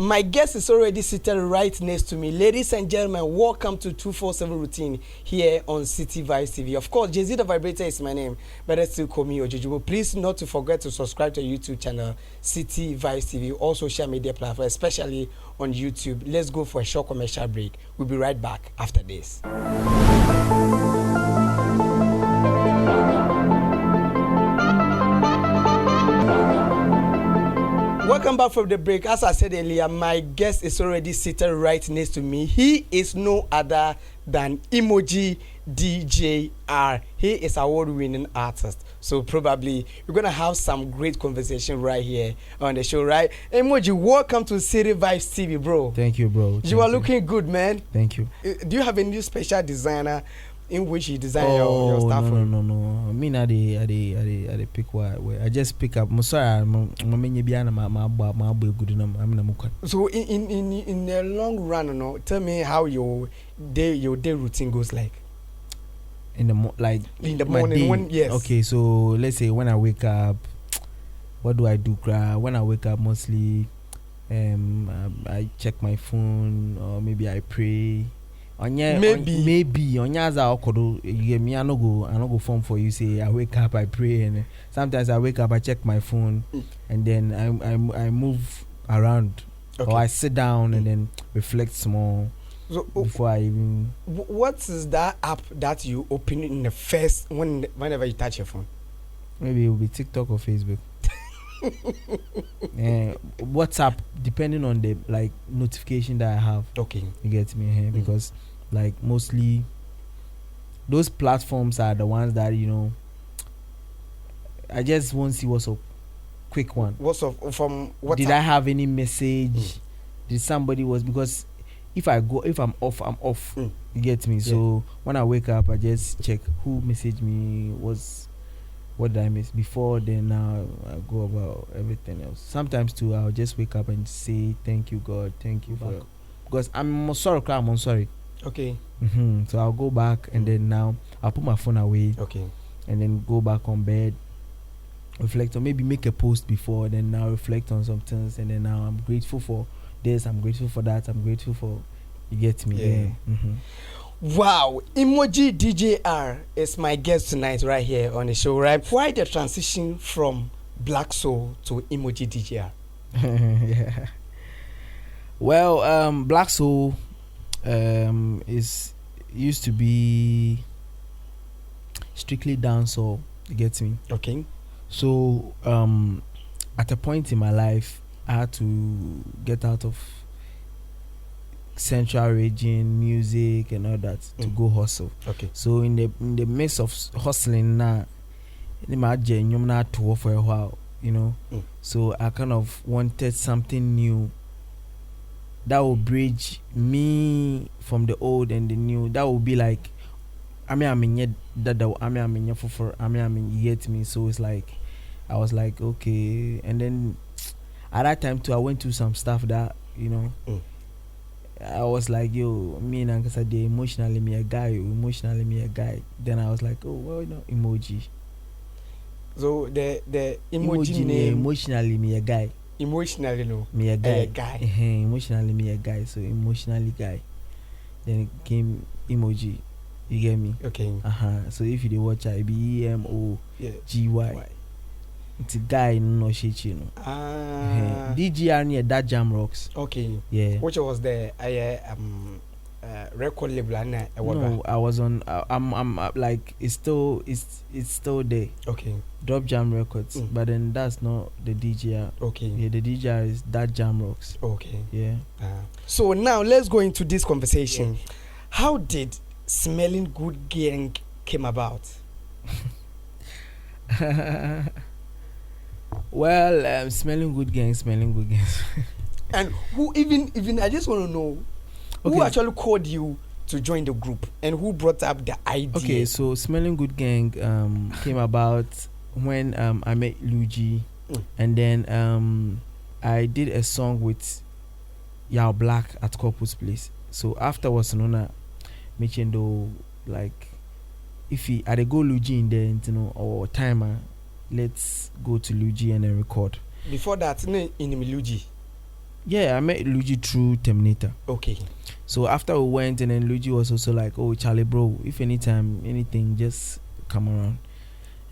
My guest is already seated right next to me. Ladies and gentlemen, welcome to 247 Routine here on City Vibes TV. Of course, Jay-Z the Vibrator is my name, but let's still call me Ojujubo. Please not to forget to subscribe to our YouTube channel, City Vibes TV, all social media platforms, especially on YouTube. Let's go for a short commercial break. We'll be right back after this. Welcome back from the break. As I said earlier, my guest is already seated right next to me. He is no other than Emogy DJR. He is an award-winning artist. So probably we're going to have some great conversation right here on the show, right? Emogy, welcome to City Vibes TV, bro. Thank you, bro. You are looking good, man. Thank you. Do you have a new special designer in which you design your stuff? No. I mean, I pick what I just pick up. So in the long run, tell me how your day routine goes like. In the morning, when, yes. Okay, so let's say when I wake up, what do I do? When I wake up, mostly, I check my phone, or maybe I pray. Maybe on you get me. I no go phone for you. Say I wake up, I pray, and sometimes I wake up, I check my phone, and then I move around, or I sit down and then reflect small before I even. What is that app that you open in the first whenever you touch your phone? Maybe it will be TikTok or Facebook. WhatsApp, depending on the notification that I have. Okay, you get me because mostly those platforms are the ones that I just want to see what's a quick one. What's up from WhatsApp? Did I have any message? Did somebody because if I'm off, I'm off. You get me? So when I wake up, I just check who messaged me, what did I miss before, then now I go about everything else. Sometimes too, I'll just wake up and say, thank you, God, thank you for, because I'm sorry. Okay. So I'll go back and then now I'll put my phone away. Okay. And then go back on bed, reflect on, maybe make a post before, then now reflect on some things, and then now I'm grateful for this, I'm grateful for that, I'm grateful for, you get me? Yeah. Wow, Emogy DJR is my guest tonight right here on the show, right? Why the transition from Black Soul to Emogy DJR? Yeah. Well, Black Soul used to be strictly dancehall, you get me? Okay. So at a point in my life, I had to get out of central region music and all that to go hustle. Okay. So in the midst of hustling now, not tour for a while, So I kind of wanted something new that will bridge me from the old and the new. That will be like you get me. So it's like I was like, okay, and then at that time too I went through some stuff that I was like, yo, me and Uncle said, emotionally me a guy. Then I was like, oh, well, Emogy. So the emoji name, emotionally me a guy. Emotionally no. Me a guy. Emotionally me a guy. So emotionally guy. Then it came Emogy. You get me? Okay. So if you watch it be EMOGY. It's a guy no shit, DGR near that Jam Rocks. Okay. Yeah. Which was the record label? No, I was on. I'm like it's still there. Okay. Drop Jam Records, but then that's not the DGR. Okay. Yeah, the DGR is that Jam Rocks. Okay. Yeah. So now let's go into this conversation. Yeah. How did Smelling Good Gang came about? Well, smelling good gangs. And who even I just want to know who actually called you to join the group and who brought up the idea? Okay, so Smelling Good Gang came about when I met Luigi, and then I did a song with Yao Black at Corpus Place. So afterwards, Nona mentioned like if he had a go Luigi in there, or timer. Let's go to Luigi and then record. Before that, in Luigi. Yeah, I met Luigi through Terminator. Okay. So after we went, and then Luigi was also like, "Oh, Charlie, bro, if anytime, anything, just come around."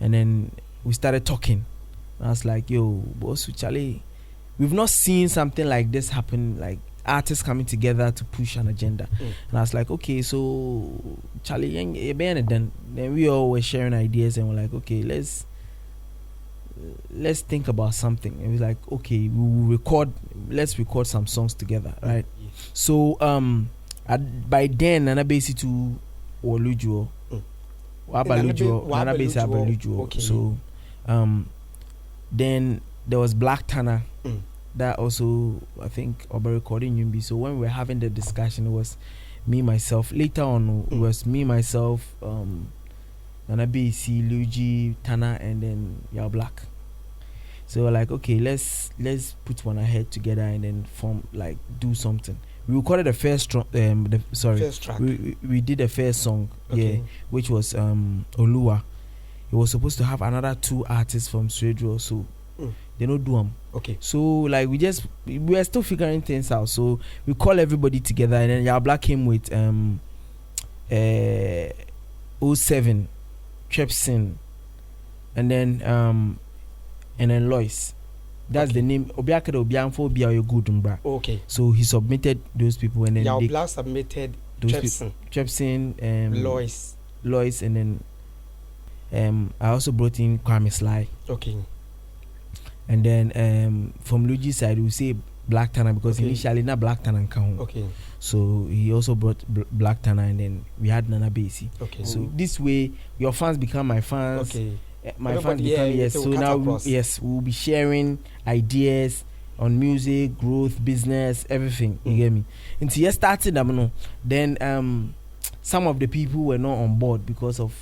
And then we started talking. I was like, "Yo, boss, Charlie, we've not seen something like this happen, like artists coming together to push an agenda." And I was like, "Okay, so Charlie, then we all were sharing ideas, and we're like, okay, let's think about something." And we was like, okay, let's record some songs together, right? So by then Nana Basi to Olujo Nana Basi Abalujo. Okay. So then there was Black Tanner that also, I think, Oba recording Yumbi. So when we were having the discussion, it was me, myself. Later on, it was me, myself, Nana Basi, Luigi, Tanner, and then Yao Black. So we're like, okay, let's put one ahead together and then form, like, do something. We recorded the first track. We did the first song, Okay. which was Olua. It was supposed to have another 2 artists from Sredro, so they don't do them. Okay. So like we were still figuring things out. So we call everybody together, and then Yao Black came with 07 Trepsin, and then Lois. That's the name. Obiakere Obianfo Obia Yogudumbra. Okay. So he submitted those people, and then Yao Black submitted Trepsin, Lois, and then I also brought in Kwame Sly. Okay. And then from Luigi's side, we say Black Tanner, because initially not Black Tanner count. Okay. So he also brought Black Tanner, and then we had Nana Basi. Okay. So this way, your fans become my fans. Okay. My fans become yes. So now we'll be sharing ideas on music, growth, business, everything. You get me? Until you started, then some of the people were not on board because of,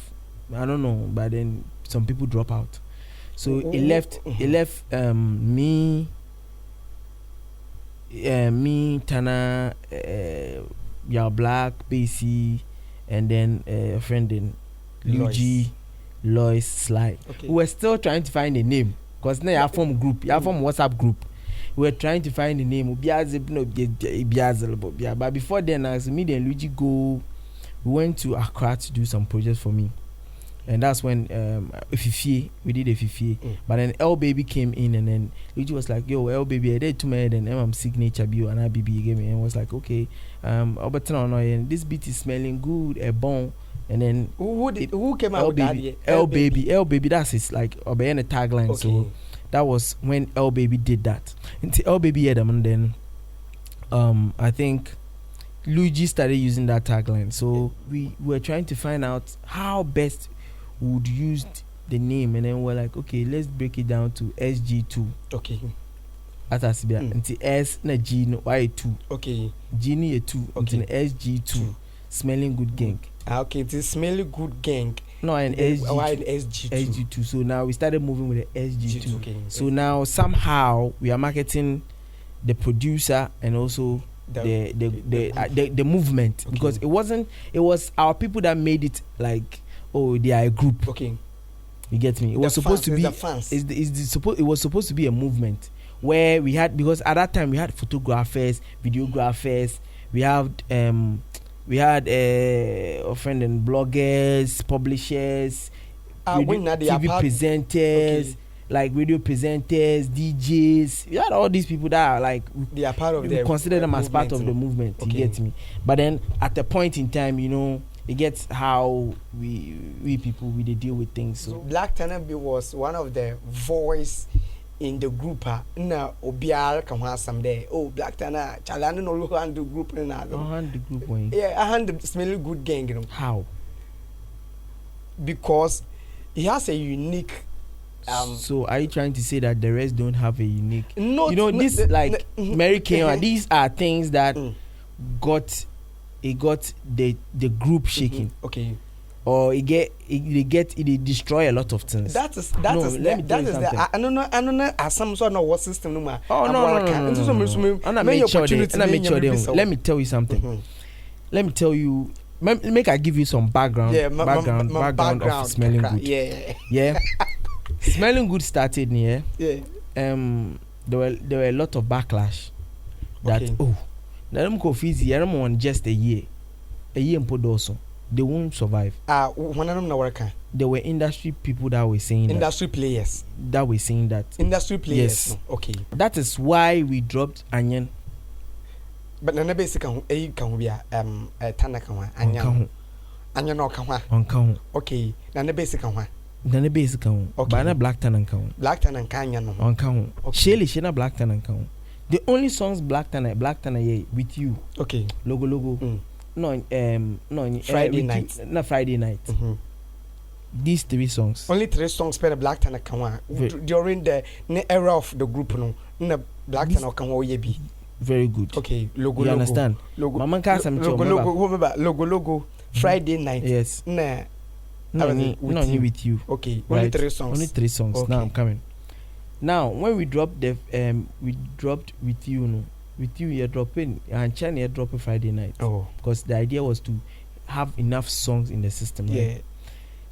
I don't know, but then some people drop out. So it left me, Tana, Yao Black, Basi, and then a friend in Luigi, Lois, Sly. Okay. We were still trying to find a name, because now you form WhatsApp group. We were trying to find the name. But before then, as me and Luigi we went to Accra to do some projects for me. And that's when we did a Fifi. But then L Baby came in, and then Luigi was like, "Yo, L Baby, I did to me, and I'm signature bio and IBB gave me," and was like, "Okay, and this beat is smelling good, a bon." And then who came out with that? L Baby, that's his like obeying the tagline. Okay. So that was when L Baby did that. Until L Baby had them, and then I think Luigi started using that tagline. So we were trying to find out how best would use the name, and then we're like, okay, let's break it down to SG2. Okay. That's until S na G no Y2. Okay. G ni 2 until SG2. Smelling good gang. Okay, it is smelling good gang. No, and SG2. SG2. So now we started moving with the SG2. Okay. So now somehow we are marketing the producer and also the movement, because it was our people that made it like, oh, they are a group. Okay. You get me? It was supposed to be the fans. It was supposed to be a movement where we had, because at that time we had photographers, videographers, we had offending bloggers, publishers, TV presenters, like radio presenters, DJs. We had all these people that are like, they are part of the consider them as part of the movement. Okay. You get me? But then at a point in time, it gets how we people deal with things. So Black Tanner was one of the voice in the group. Na obiara kan ha someday. Oh, Black Tanner, chalane no lo hand the group na. Hand the group when. Yeah, I hand the smelly good gang. How? Because he has a unique. So are you trying to say that the rest don't have a unique? No, Mary Kay. These are things that got the group shaking. Okay. Or it destroy a lot of things. That is I don't know some sort of what system no. Oh no. Let me tell you something. Let me tell you. Make I give you some background. Yeah, background of Smelling Good. Yeah. Smelling Good started here. Yeah. There were a lot of backlash that na them go easy them on just a year in Podoso. They won't survive. One of them na work. There were industry people that were saying industry players that were saying that industry players. Yes. No. Okay. That is why we dropped Anyan. But na basic kan be tana kan Anyan. Anyan no kan on. Okay. Na basic kan Then the basic count. Okay. But na Black Tan and count. Black Tan and Kanya no. On count. Okay. Shelly, she na Black Tan and count. The only songs Black Tan yeah, with you. Okay. Logo. No, Friday night. Not Friday night. These 3 songs. Only 3 songs per Black Tan and Kanya during the era of the group no. Na Black Tan and Kanya ye be. Very good. Okay. Logo. You understand? Logo. Mama can't say logo. Friday night. Yes. Nah. No, with you. Okay, only 3 songs. Only 3 songs. Okay. Now I'm coming. Now when we dropped the we dropped with you, no, with you you're dropping and Chan you're dropping Friday night. Oh, because the idea was to have enough songs in the system. Right? Yeah.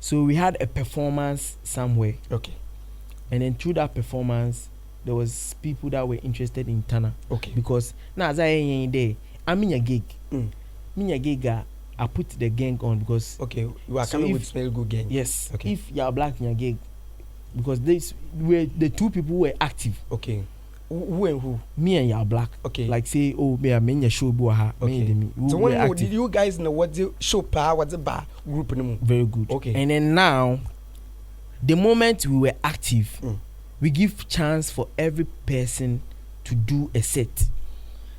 So we had a performance somewhere. Okay. And then through that performance, there was people that were interested in Tana. Okay. Because now as I there, I'm in a gig. Me a gig. I put the gang on because okay, you are coming with Smell Good gang. Yes. Okay. If you are black in your gig, because these were the 2 people who were active. Okay. Who and who? Me and you are black. Okay. Like say, oh, me and your show boha. Okay. So when did you guys know what the show power, what the bar group no? Very good. Okay. And then now, the moment we were active, we give chance for every person to do a set.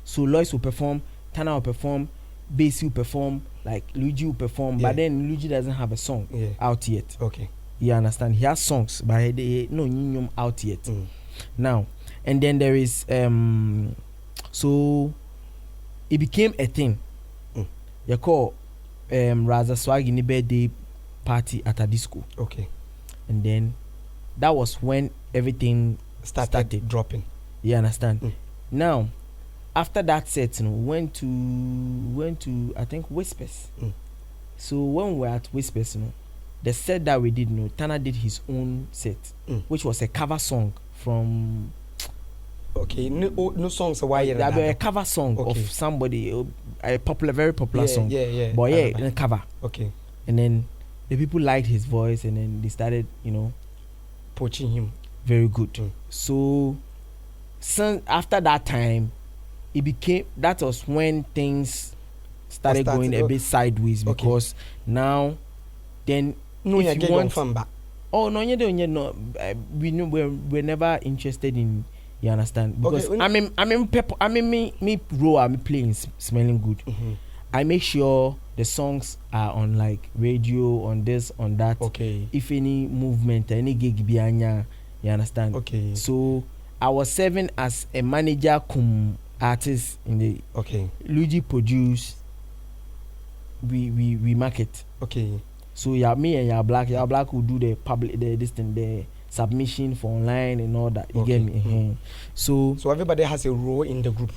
So Lois will perform, Tana will perform, Basie will perform, like Luigi will perform, but then Luigi doesn't have a song out yet. Okay. You understand? He has songs, but they no nyum out yet. Now, and then there is so it became a thing. You call Raza Swag in the birthday party at a disco. Okay. And then that was when everything started dropping. You understand? Now, after that set, went to I think Whispers. So when we were at Whispers, the set that we did, Tana did his own set, which was a cover song from. Okay, no songs are why that were a cover song of somebody, a very popular song. Yeah. But in a cover. Okay. And then the people liked his voice, and then they started, poaching him. Very good. So after that time, that was when things started going a bit sideways because now then no if you want back. Oh no, we're never interested in, you understand, because me role I'm playing Smelling Good. I make sure the songs are on like radio, on this, on that. Okay. If any movement, any gig bianya, you understand. Okay. So I was serving as a manager cum artist in the Luigi produce, we market. Okay. So me and black will do the public the submission for online and all that. You get me? So everybody has a role in the group.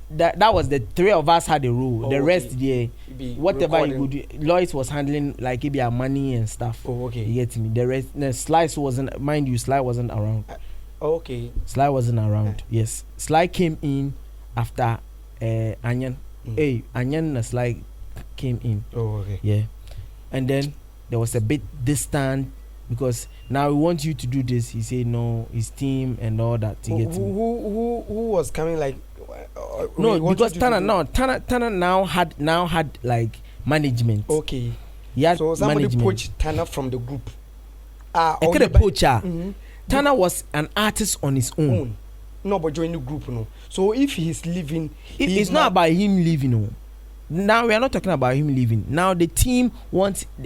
That was the 3 of us had a role. The rest whatever recording. you would do, Lois was handling like maybe our money and stuff. Oh, okay. You get me? The rest, Sly wasn't, mind you, Sly wasn't around. Okay. Sly wasn't around. Yes. Sly came in after Anyan. Anyan and Sly came in. Oh, okay. Yeah. And then there was a bit distant because now we want you to do this. He said no, his team and all that. Who was coming like? No, because Tana now had like management. Okay. So somebody poached Tana from the group. Poacher. Tana was an artist on his own. No, but join the group, no. So if he's leaving, it's not about him leaving. No. Now we are not talking about him leaving. Now the team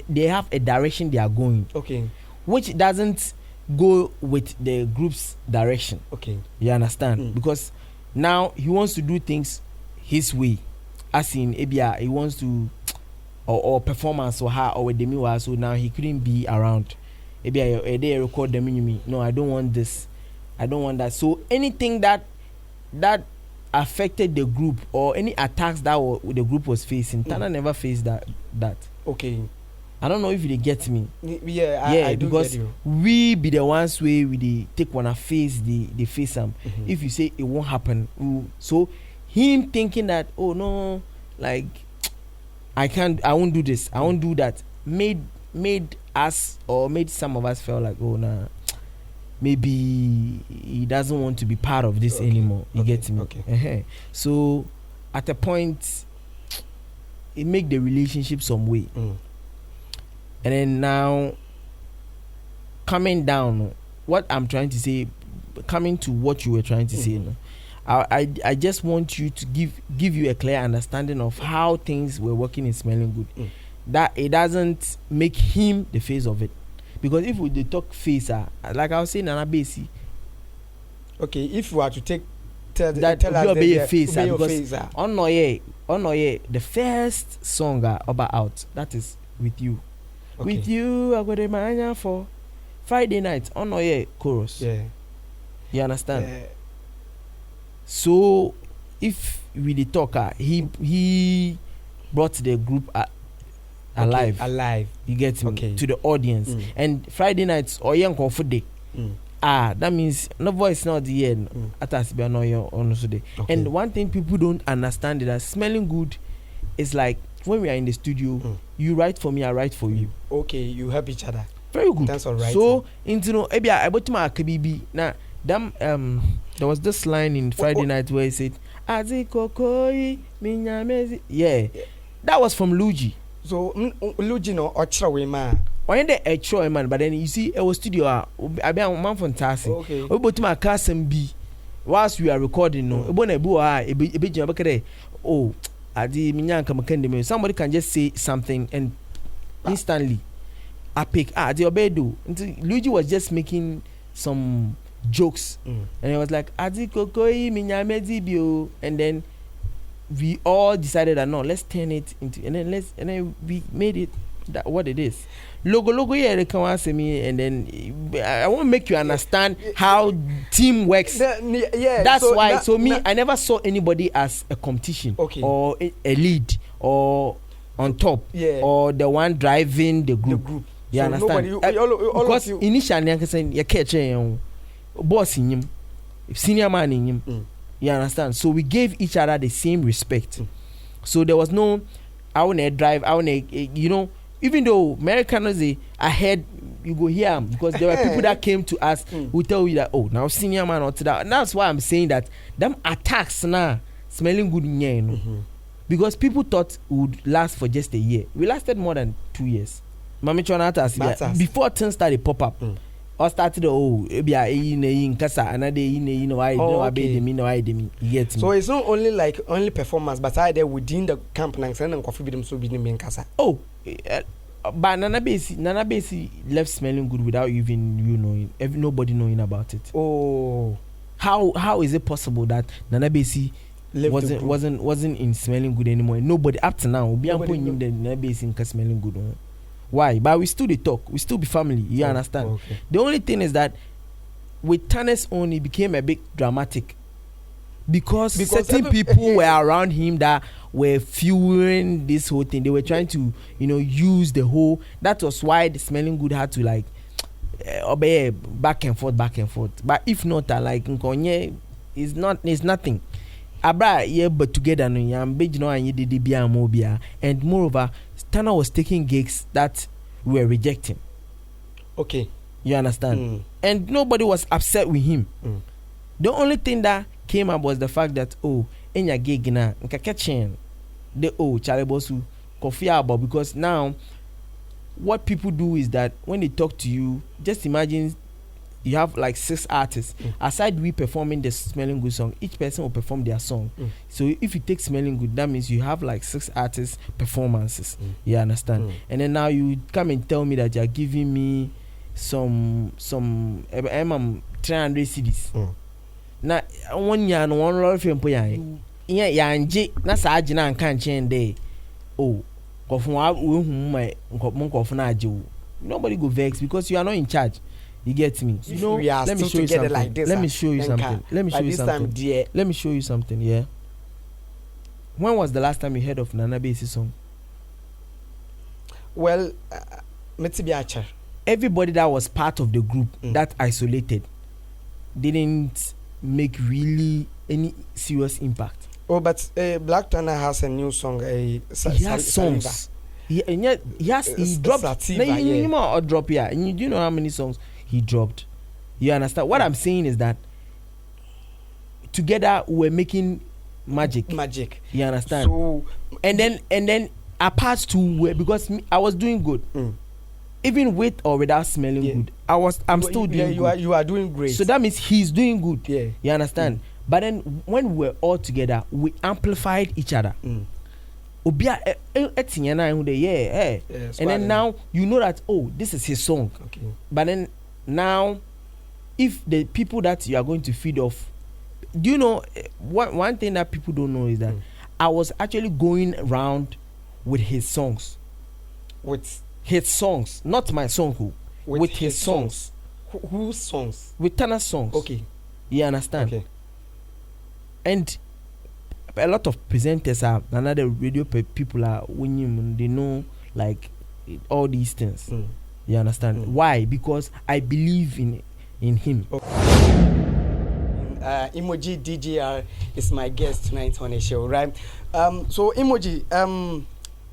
they have a direction they are going. Okay. Which doesn't go with the group's direction. Okay. You understand? Because now he wants to do things his way. As in Abia, he wants to or performance or her or with the so now he couldn't be around. Abia a day record the me. No, I don't want this. I don't want that. So anything that affected the group or any attacks that the group was facing, Tana never faced that. Okay. I don't know if you get me. Yeah, I do because get you. We be the ones we take one face the face If you say it won't happen, so him thinking that, oh no, like I won't do this, I won't do that, made us, or made some of us feel like, oh nah, maybe he doesn't want to be part of this anymore. You get me? Okay. So at a point, it make the relationship some way. And then now, coming down, what I'm trying to say, coming to what you were trying to say, I just want you to give you a clear understanding of how things were working in Smelling Good. That it doesn't make him the face of it. Because if we talk face, like I was saying, Nana Basi. Okay, if you are to tell us be a face, because on the first song about out, that is With You. Okay. With You, I got a mania for Friday night. On chorus. Yeah. You understand? Yeah. So if we the talker, he brought the group alive. You get me? Okay. To the audience. And Friday nights or young for day. That means no voice not the end. Atas be no on day. And one thing people don't understand is that Smelling Good is like when we are in the studio, you write for me, I write for you. Okay, you help each other. Very good. That's all right. So into no I bought my KBB now. There was this line in Friday night where he said, Azikokoi minyamezi. Yeah. That was from Luigi. So Luigi no Ochrawe man. When the Ochrawe man, but then you see it was studio I be a man fantastic. Okay. We bought my class and B whilst we are recording no. Oh, Adi minyanka makende. Somebody can just say something and instantly I pick the obedo. Luigi was just making some jokes and it was like Adikokoi minyamezi bio, and then we all decided that no, let's turn it into, and then we made it that what it is. Logo here come ask me, and then I want to make you understand how team works. That's so why. I never saw anybody as a competition or a lead or on top or the one driving the group. You understand? Because initially I said you catch boss in him, senior man in him. You understand? So we gave each other the same respect. So there was no, I want to drive, I want to, even though Americans ahead, you go here because there were people that came to us who tell you that, oh, now senior man or to that. And that's why I'm saying that them attacks now Smelling Good, because people thought it would last for just a year. We lasted more than 2 years. Before things started pop up. Or started in Kasa another you get me. So it's not only performance, but I there within the camp and coffee with them so be in Kasa. But Nana Basi left Smelling Good without even knowing, nobody knowing about it. How is it possible that Nana Basi wasn't in Smelling Good anymore? Nobody up to now be putting him the Nana Basi in Smelling Good. Why? But we still talk. We still be family. You understand? Okay. The only thing is that with Tannis only became a bit dramatic because certain people were around him that were fueling this whole thing. They were trying to, use the whole. That was why the Smelling Good had to obey back and forth. But if not, Nkonye is nothing. Abra but together and moreover, Tanner was taking gigs that we were rejecting. Okay. You understand? And nobody was upset with him. The only thing that came up was the fact that in your gig na nkaketchen the Charlie Bosu coffee about, because now what people do is that when they talk to you, just imagine you have 6 artists. Aside we performing the Smelling Good song, each person will perform their song. So if you take Smelling Good, that means you have 6 artists performances. You understand? And then now you come and tell me that you're giving me some 300 CDs. Now 1 year and 1 lot of film yanje na saaji na nka nchen dey kofun wa we hu my kofun na aje. Nobody go vex because you are not in charge. You get me? We are let me show you something. Like this, let me show you something. Let me show you something. Yeah. When was the last time you heard of Nana Basi song? Well, everybody that was part of the group that isolated didn't make really any serious impact. Oh, but Black Thunder has a new song. He has songs. He dropped. Sativa, you know, or drop here. And you know how many songs he dropped. You understand? What I'm saying is that together we're making magic. Magic. You understand? So and then apart to because I was doing good. Even with or without smelling good, I'm still doing good. You are doing great. So that means he's doing good. Yeah. You understand? But then when we were all together, we amplified each other. And then now you know that this is his song. Okay. But then now, if the people that you are going to feed off, do you know one thing that people don't know is that I was actually going around with his songs. With his songs, not my song. With his songs. Whose songs? With Tana's songs. Okay. You understand? Okay. And a lot of presenters are another radio people are winning. They know like all these things. You understand? Why? Because I believe in him. Emogy DJR is my guest tonight on the show, right? So Emogy,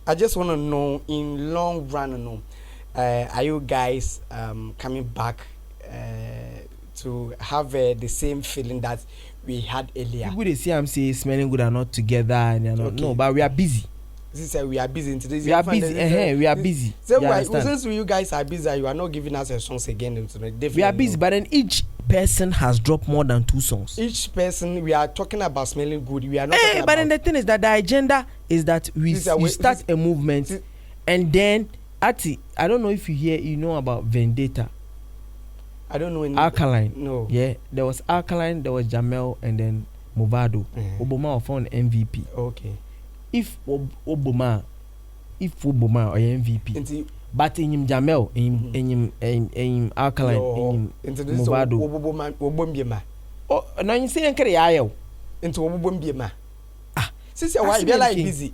I just want to know in long run, are you guys coming back to have the same feeling that we had earlier? People they see I'm saying smelling good are not together and they're not. Okay. No, but we are busy. This is we are busy in today's. We are busy. We are busy. So since you guys are busy, you are not giving us a songs again. We are busy, but then each person has dropped more than 2 songs. Each person, we are talking about smelling good. We are not. Talking but then the thing is that the agenda is that we start a movement, and then I don't know if you know about Vendetta. I don't know any. Alkaline. No. Yeah, there was Alkaline, there was Jamel, and then Movado. Obama found MVP. Okay. If Obama or MVP, but in Jamel, in Alkaline, in Movado. Oh, now you say Ayo into Obumbima. Since why you are busy.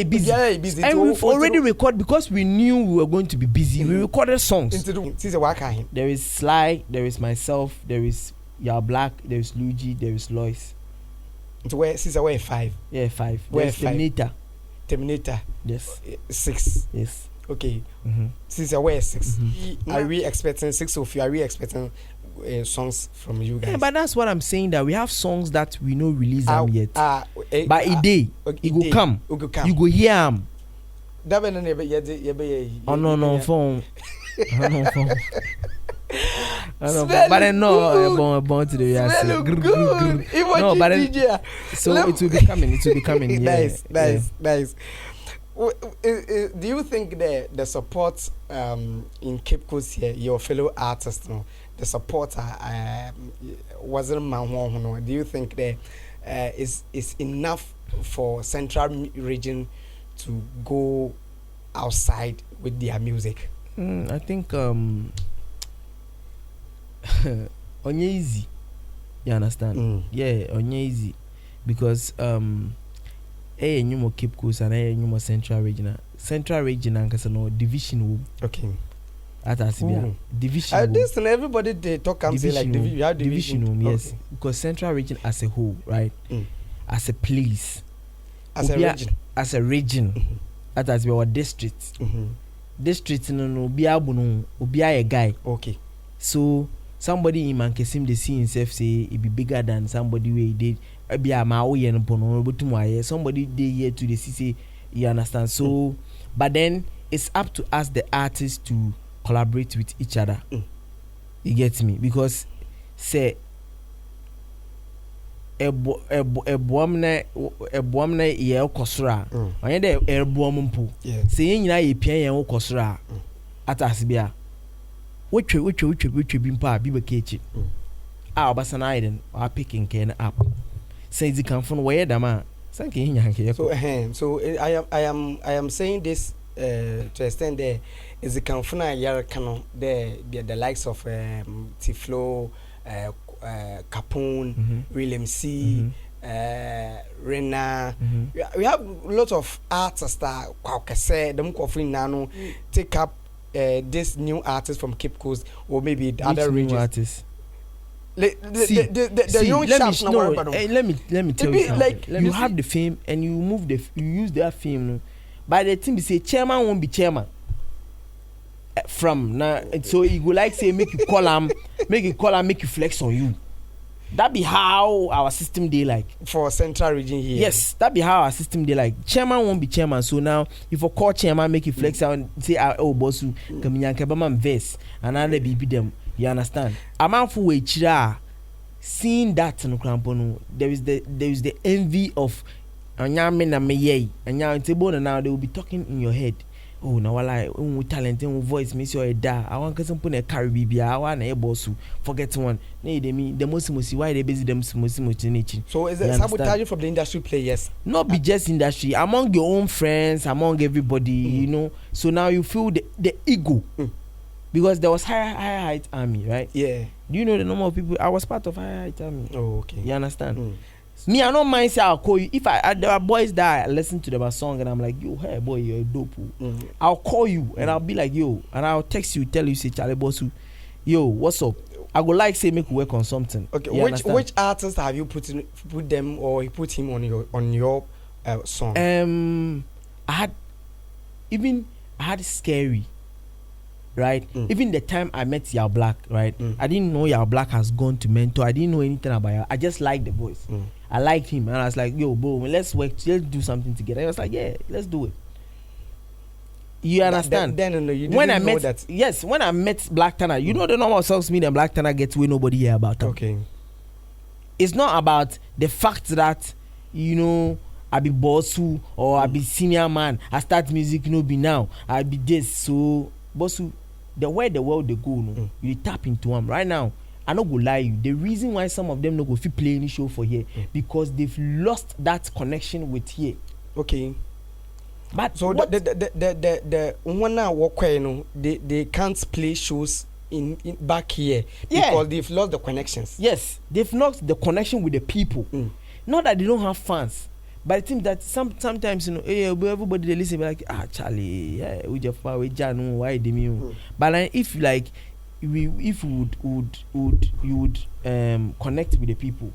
Busy. And we've already recorded because we knew we were going to be busy. We recorded songs. There is Sly, there is myself, there is Yal Black, there is Luigi, there is Lois. Where 5? Yeah, 5. Where 5? Terminator. Yes. 6. Yes. Okay. Since where 6? Are we expecting 6 of you? Are we expecting songs from you guys? Yeah, but that's what I'm saying, that we have songs that we no release them yet. But it will come. You go hear them. No phone. But then born to the no, but then, so it will be coming. It will be coming. Nice. Do you think the support in Cape Coast here, your fellow artists, the support wasn't man? Do you think that is enough for Central Region to go outside with their music? I think onye easy, you understand? Yeah, onye easy, because Cape Coast and Central Region and no division. Okay. Division. This and everybody they talk and say like division. Yes, okay. Because Central Region as a whole, right? As a place, as a region, as our district. District no be a guy. Okay. So somebody in Mankesim they see himself say it be bigger than somebody where he did. Be a Maui and Pono, somebody they here to the say, you understand? So, but then it's up to us, the artists, to collaborate with each other. You get me? Because say a boamna ye okosra. Onye de e boamumpo. Say yin na ye pian ye okosra. Atas bia. Wotwe bimpa bi be kechi. Obasana iden or picking can up. Says he come from where the man. So I am saying this to extend there is the Kanfuna Yarakano the likes of Tiflo, Capone, William C, Rena. We have a lot of artists that take up this new artist from Cape Coast or maybe other regions. Artists? The young chaps now. Let me tell you something. Like, you have the fame and you use that fame. No? By the time you say chairman won't be chairman. From now, so he go like say make you call him, make you flex on you. That be how our system dey like for central region here. Yes, that be how our system dey like. Chairman won't be chairman, so now if a call chairman make you flex out and say oh boss you come yanke bama verse and other be them. You understand? A man for way chira seeing that no crampono. There is the envy of anyame na meye anyame table now they will be talking in your head. Oh na wala talent voice miss your da I want person put a carry bibia I want a boss forget one the most why they busy them most so is it sabotage from the industry players not be just industry among your own friends among everybody you know so now you feel the ego because there was higher height army right yeah do you know the number of people I was part of higher height army okay you understand me, I don't mind say I'll call you. If there are boys that I listen to them song and I'm like, yo, hey boy, you're a dope. I'll call you and I'll be like, yo, and I'll text you, tell you, say, Charlie Bossu, yo, what's up? I go like say make we work on something. Okay, which artist have you put them or you put him on your song? I had Scary. Right, even the time I met Yao Black, right, I didn't know Yao Black has gone to mentor. I didn't know anything about Yao. I just liked the voice. I liked him, and I was like, "Yo, bro, let's work. Let's do something together." I was like, "Yeah, let's do it." You understand? Then you didn't when I know met that. Yes, when I met Black Tanner, you know the normal songs me and Black Tanner gets where nobody hear about them. Okay, it's not about the fact that you know. I be bossu or I be senior man. I start music, you know, be now. I be this so bossu. The way the world they go, you tap into them right now. I no go lie you. The reason why some of them no go fit play any show for here because they've lost that connection with here. Okay. But so the one now walk they can't play shows in back here because they've lost the connections. Yes, they've lost the connection with the people. Not that they don't have fans. But I think that sometimes you know, everybody they listen be like, Charlie, we just far away, Janu, why did you? But like, if like, if you would connect with the people,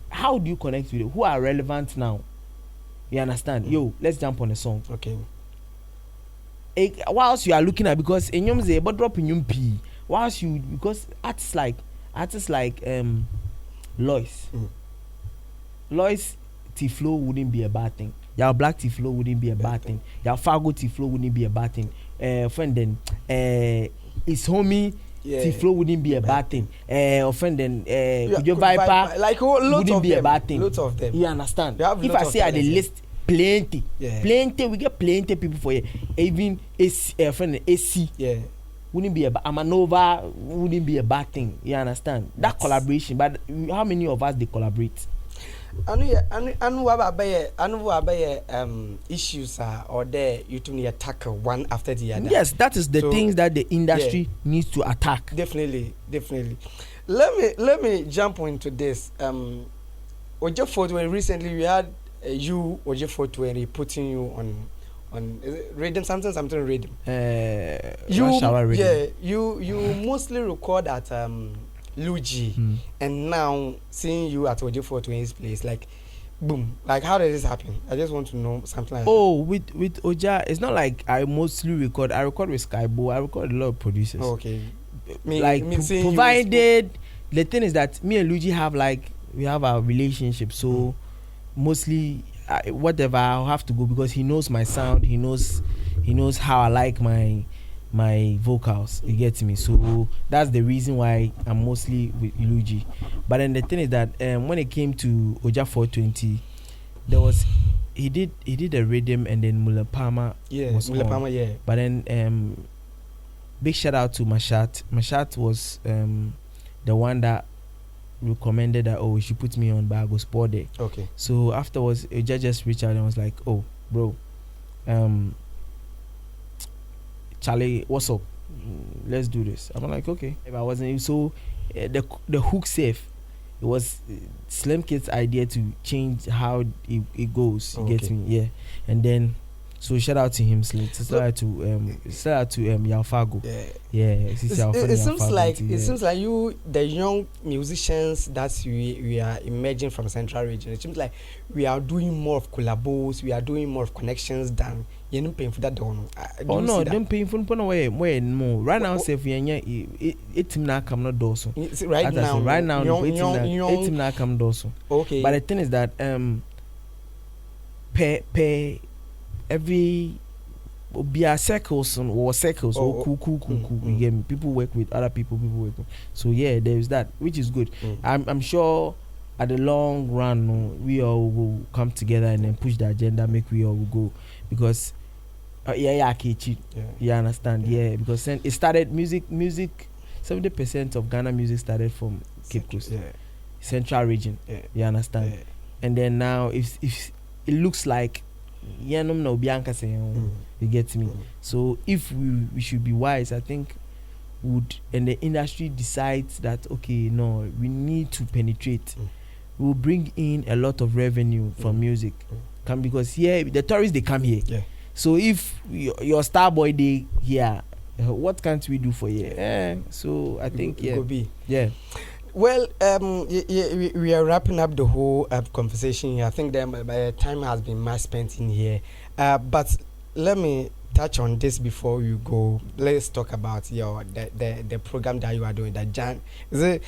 how do you connect with them? Who are relevant now? You understand? Yo, let's jump on a song. Okay. Whilst you are looking at because in your say, but drop in your P. Whilst you because artists like Lois. T-Flow wouldn't be a bad thing. Your Black T-Flow wouldn't be a bad thing. Your Fargo T-Flow wouldn't be a bad thing. Friend then, his homie T-Flow wouldn't be a bad thing. Friend then, your Viper like wouldn't be a bad thing. Lots of them. You understand? If I say at the list, plenty, we get plenty people for you. Even friend AC, wouldn't be a Amanova wouldn't be a bad thing. You understand? That collaboration, but how many of us they collaborate? Issues or there you to tackle one after the other. Yes, that is the things that the industry needs to attack. Definitely. Let me jump into this. Oje420 recently we had you Oje420 putting you on rhythm something rhythm. You mostly record at Luigi and now seeing you at Oje420's place, like boom, like how did this happen? I just want to know something like that. With Oja, it's not like I mostly record. I record with Skybo. I record a lot of producers. Okay. Provided the thing is that me and Luigi we have a relationship, so mostly whatever I'll have to go because he knows my sound. He knows how I like my vocals, you get me, so that's the reason why I'm mostly with Luigi. But then the thing is that when it came to Oja420, there was he did a rhythm and then Mulapama was on. But then big shout out to Mashat was the one that recommended that we should put me on Bago Sport Day. Okay. So afterwards Oja just reached out and was like, oh bro, Charlie, what's up? Let's do this. I'm like, okay. If I wasn't so, the hook safe. It was Slim Kid's idea to change how it goes. You get me, yeah. And then So shout out to him, Slate. Shout out to Yalfago. Yeah, it seems like you, the young musicians that we are emerging from Central Region. It seems like we are doing more of collabos, we are doing more of connections than you know paying for that. Oh no, them paying for no way more. Right now, say if it team now come not doso. Right now, it team now come doso. Okay. But the thing is that pay every be a circles or cool. You get me? People work with other people work with. So yeah, there is that, which is good. I'm sure at the long run we all will come together and then push the agenda, make we all will go, because you understand? Yeah, because then it started music 70% of Ghana music started from Cape Coast, Central Region. You understand? And then now if it looks like you get me? So if we should be wise, I think and the industry decides that okay, no, we need to penetrate, we'll bring in a lot of revenue from music, because the tourists they come here. So if your star boy they here, what can't we do for you? So I think Well, we are wrapping up the whole conversation here. I think the time has been much spent in here. But let me touch on this before you go. Let's talk about the program that you are doing. Is it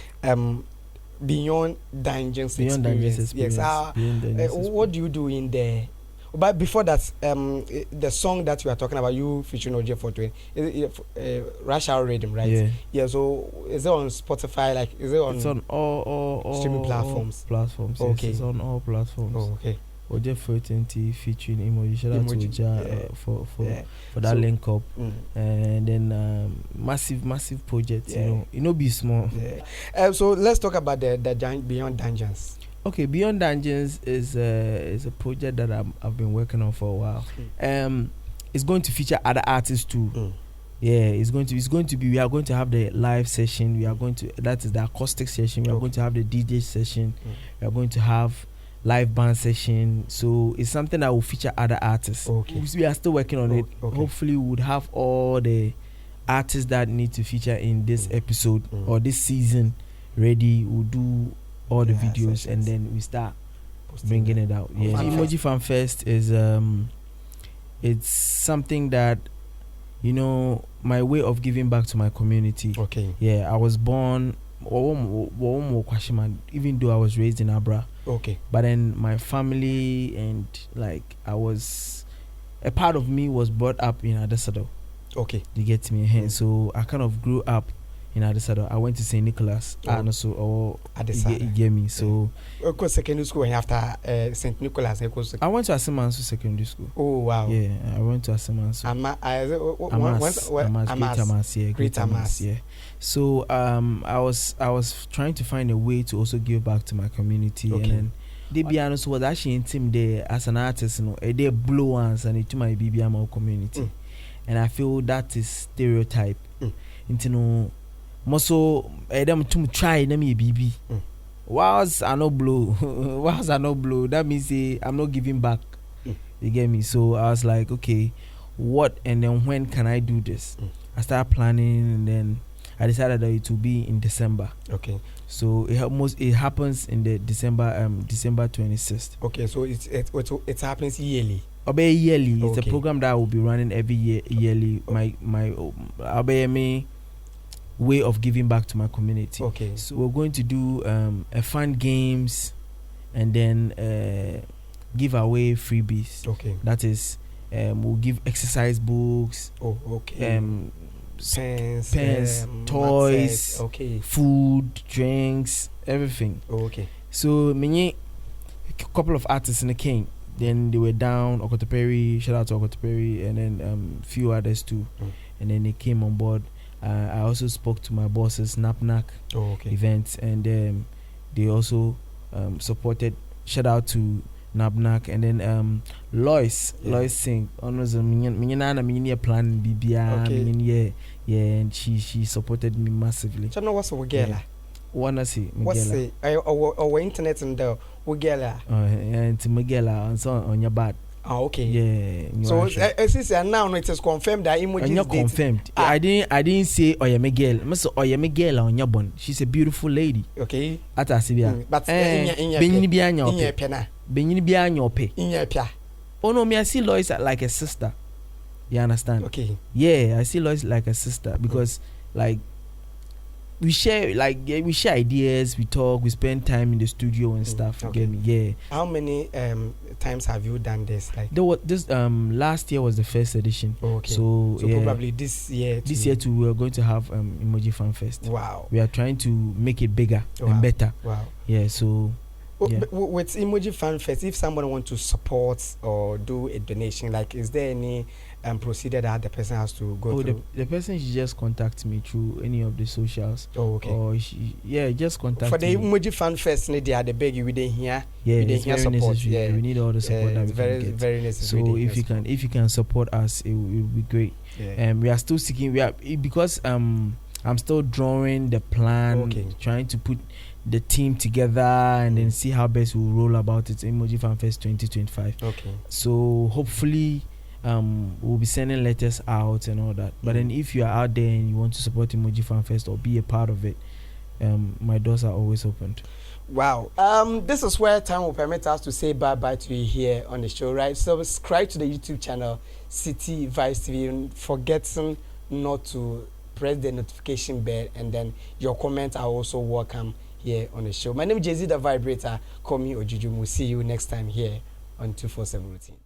Beyond Dungeons Experience? Yes. What do you do in there? But before that, the song that you are talking about, you featuring OJ for 20, Rush Hour Rhythm, right? Yeah. So is it on Spotify? Like, is it on? It's on all streaming platforms. Okay. Yes, it's on all platforms. Oh, okay. OJ for 20 featuring Emogy. Shout out to OJ for that link up, and then massive project. You know, be small. So let's talk about the Beyond Dungeons. Okay, Beyond Dungeons is a project that I've been working on for a while. It's going to feature other artists too. It's going to be. We are going to have the live session. That is the acoustic session. We are going to have the DJ session. We are going to have live band session. So it's something that will feature other artists. We are still working on it. Hopefully, we would have all the artists that need to feature in this episode or this season ready. We'll do all the videos and then we start bringing it out. Emogy Fan Fest is it's something that, you know, my way of giving back to my community. I was born even though I was raised in Abra. But then my family and like a part of me was brought up in Adesado. You get me? So I kind of grew up in Adesado. I went to St. Nicholas and also you get me. So secondary school after St. Nicholas. I went to Asimansu Secondary School. Oh wow. Yeah, I went to Asimansu. Great Amas. Yeah. So I was trying to find a way to also give back to my community, and then they be honest was actually in team there as an artist, they blow once and it to my BBM community, and I feel that is stereotype. Into Moso them to try them BB. Whilst I no blow, that means I'm not giving back. You get me? So I was like, okay, what and then when can I do this? I started planning, and then I decided that it will be in December. So it happens in the December 26th. So it happens yearly. Yearly. It's a program that I will be running every year yearly. My way of giving back to my community. So we're going to do a fun games, and then give away freebies. That is, we'll give exercise books. Pens, toys, food, drinks, everything. So many couple of artists in the king. Then they were down. Okotoperi, shout out to Okotoperi, and then few others too. And then they came on board. I also spoke to my bosses, Napnak events, and they also supported. Shout out to Napnak, and then Lois Singh. Plan BBA. And she supported me massively. So now what's Wogela? Wanna see our internet and the Wogela. And to Miguela on your bad. Oh, okay. Yeah. So now it is confirmed that Emogy is not confirmed. I didn't say Oyeme girl. Must Oyeme girl on your bone. She's a beautiful lady. Okay. At Asibia. But Benny Bianyo. Benny Bianyo pay. In your pia. Oh no, me I see Lois like a sister. You understand? Okay. Yeah, I see Lois like a sister because like we share ideas, we talk, we spend time in the studio and stuff. Okay. Get me? Yeah. How many times have you done this? Like this last year was the first edition. Oh, okay. So yeah, probably this year. Too, we are going to have Emoji Fan Fest. Wow. We are trying to make it bigger and better. Wow. Yeah. So. Yeah. With Emoji Fan Fest, if someone wants to support or do a donation, like is there any procedure that the person has to go through? The person should just contact me through any of the socials. Oh, okay. Or just contact me. For the Emoji Fan Fest, they are the beg you didn't hear. Yeah, it's very support. Necessary. Yeah, we need all the support that we very, can get. very necessary. So if you can support us, it will be great. Yeah. We are still seeking. Because I'm still drawing the plan, trying to put the team together and then see how best we'll roll about it. Emoji Fan Fest 2025. Okay. So hopefully we'll be sending letters out and all that. But then if you are out there and you want to support Emoji Fan Fest or be a part of it, my doors are always opened. Wow. This is where time will permit us to say bye-bye to you here on the show, right? So subscribe to the YouTube channel City Vice TV and forgetting not to press the notification bell, and then your comments are also welcome here on the show. My name is Jay-Z the Vibrator. Call me Ojuju. We'll see you next time here on 247 Routine.